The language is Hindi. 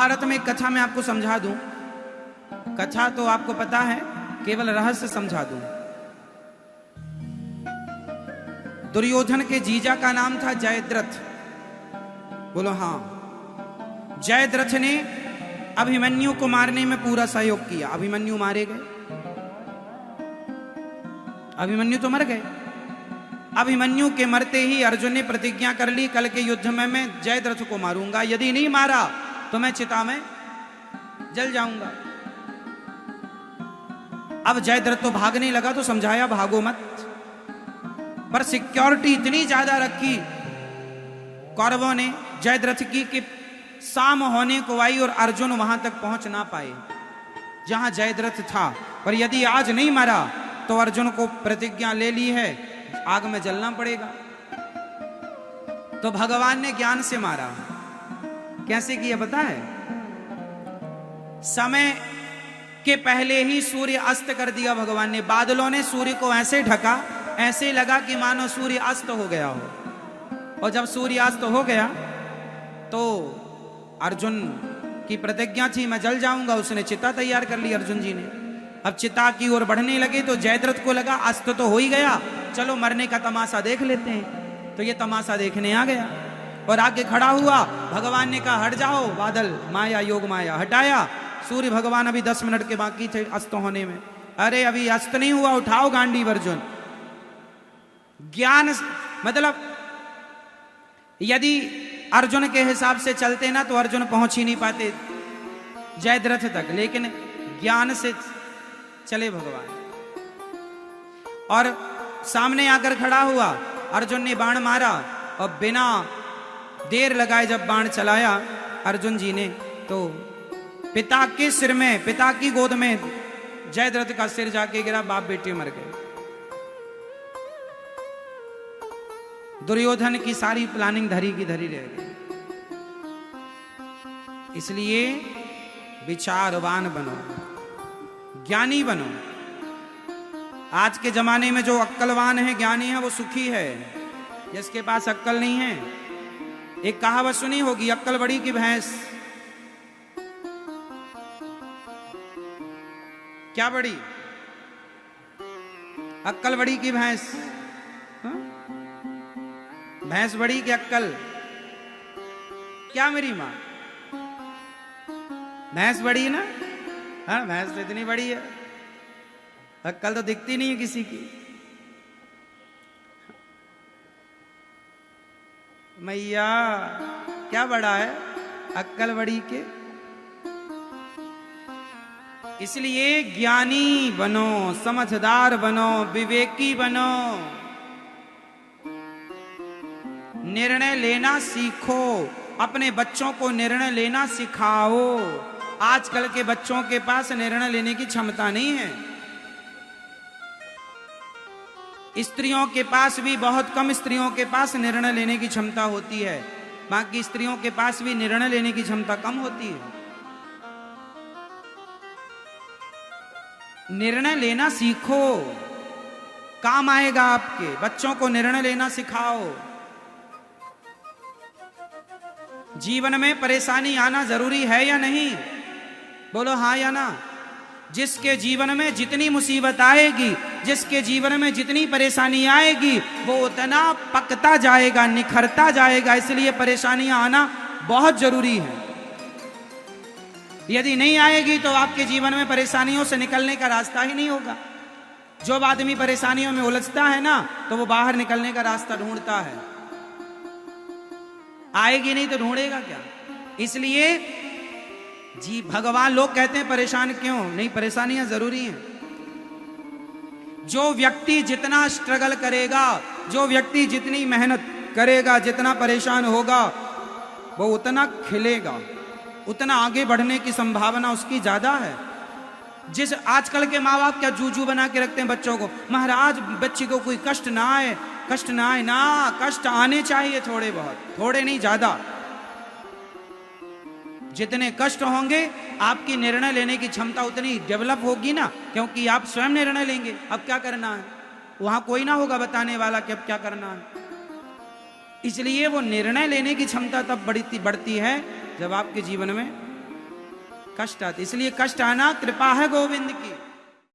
महाभारत में एक कथा मैं आपको समझा दूं। कथा तो आपको पता है, केवल रहस्य समझा दूं। दुर्योधन के जीजा का नाम था जयद्रथ। बोलो हाँ। जयद्रथ ने अभिमन्यु को मारने में पूरा सहयोग किया। अभिमन्यु मारे गए, अभिमन्यु तो मर गए। अभिमन्यु के मरते ही अर्जुन ने प्रतिज्ञा कर ली, कल के युद्ध में मैं जयद्रथ को मारूंगा, यदि नहीं मारा तो मैं चिता में जल जाऊंगा। अब जयद्रथ तो भागने लगा, तो समझाया भागो मत, पर सिक्योरिटी इतनी ज्यादा रखी कौरवों ने जयद्रथ की कि शाम होने को आई और अर्जुन वहां तक पहुंच ना पाए जहां जयद्रथ था। पर यदि आज नहीं मरा तो अर्जुन को प्रतिज्ञा ले ली है, आग में जलना पड़ेगा। तो भगवान ने ज्ञान से मारा। कैसे किया पता है? समय के पहले ही सूर्य अस्त कर दिया भगवान ने। बादलों ने सूर्य को ऐसे ढका, ऐसे लगा कि मानो सूर्य अस्त हो गया हो। और जब सूर्य अस्त हो गया तो अर्जुन की प्रतिज्ञा थी मैं जल जाऊंगा, उसने चिता तैयार कर ली अर्जुन जी ने। अब चिता की ओर बढ़ने लगे तो जयद्रथ को लगा अस्त तो हो ही गया, चलो मरने का तमाशा देख लेते हैं। तो ये तमाशा देखने आ गया और आगे खड़ा हुआ। भगवान ने कहा हट जाओ बादल, माया योग माया। हटाया। सूर्य भगवान अभी 10 मिनट के बाकी थे अस्त होने में। अरे अभी अस्त नहीं हुआ, उठाओ गांडीव अर्जुन। ज्ञान मतलब यदि अर्जुन के हिसाब से चलते ना तो अर्जुन पहुंच ही नहीं पाते जयद्रथ तक, लेकिन ज्ञान से चले भगवान। और सामने आकर खड़ा हुआ, अर्जुन ने बाण मारा और बिना देर लगाए जब बाण चलाया अर्जुन जी ने, तो पिता के सिर में, पिता की गोद में जयद्रथ का सिर जाके गिरा। बाप बेटे मर गए। दुर्योधन की सारी प्लानिंग धरी की धरी रह गई। इसलिए विचारवान बनो, ज्ञानी बनो। आज के जमाने में जो अक्कलवान है, ज्ञानी है, वो सुखी है। जिसके पास अक्कल नहीं है, एक कहावत सुनी होगी, अक्कल बड़ी की भैंस। क्या बड़ी? अक्कल बड़ी की भैंस। भैंस बड़ी की अक्कल? क्या मेरी मां? भैंस बड़ी ना? हाँ, भैंस तो इतनी बड़ी है, अक्कल तो दिखती नहीं है किसी की। मैया क्या बड़ा है? अक्कल बड़ी के। इसलिए ज्ञानी बनो, समझदार बनो, विवेकी बनो, निर्णय लेना सीखो। अपने बच्चों को निर्णय लेना सिखाओ। आजकल के बच्चों के पास निर्णय लेने की क्षमता नहीं है। स्त्रियों के पास भी, बहुत कम स्त्रियों के पास निर्णय लेने की क्षमता होती है। बाकी स्त्रियों के पास भी निर्णय लेने की क्षमता कम होती है। निर्णय लेना सीखो, काम आएगा आपके। बच्चों को निर्णय लेना सिखाओ। जीवन में परेशानी आना जरूरी है या नहीं? बोलो हाँ या ना। जिसके जीवन में जितनी मुसीबत आएगी, जिसके जीवन में जितनी परेशानी आएगी, वो उतना पकता जाएगा, निखरता जाएगा। इसलिए परेशानियां आना बहुत जरूरी है। यदि नहीं आएगी तो आपके जीवन में परेशानियों से निकलने का रास्ता ही नहीं होगा। जो आदमी परेशानियों में उलझता है ना, तो वो बाहर निकलने का रास्ता ढूंढता है। आएगी नहीं तो ढूंढेगा क्या? इसलिए जी भगवान, लोग कहते हैं परेशान क्यों? नहीं, परेशानियां जरूरी हैं। जो व्यक्ति जितना स्ट्रगल करेगा, जो व्यक्ति जितनी मेहनत करेगा, जितना परेशान होगा, वो उतना खिलेगा, उतना आगे बढ़ने की संभावना उसकी ज्यादा है। जिस आजकल के माँ बाप क्या जूजू बना के रखते हैं बच्चों को, महाराज बच्चे को कोई कष्ट ना आए, कष्ट ना आए। ना, कष्ट आने चाहिए थोड़े बहुत, थोड़े नहीं ज्यादा। जितने कष्ट होंगे आपकी निर्णय लेने की क्षमता उतनी डेवलप होगी ना, क्योंकि आप स्वयं निर्णय लेंगे अब क्या करना है। वहां कोई ना होगा बताने वाला कि अब क्या करना है। इसलिए वो निर्णय लेने की क्षमता तब बढ़ती है जब आपके जीवन में कष्ट आते, इसलिए कष्ट आना कृपा है गोविंद की।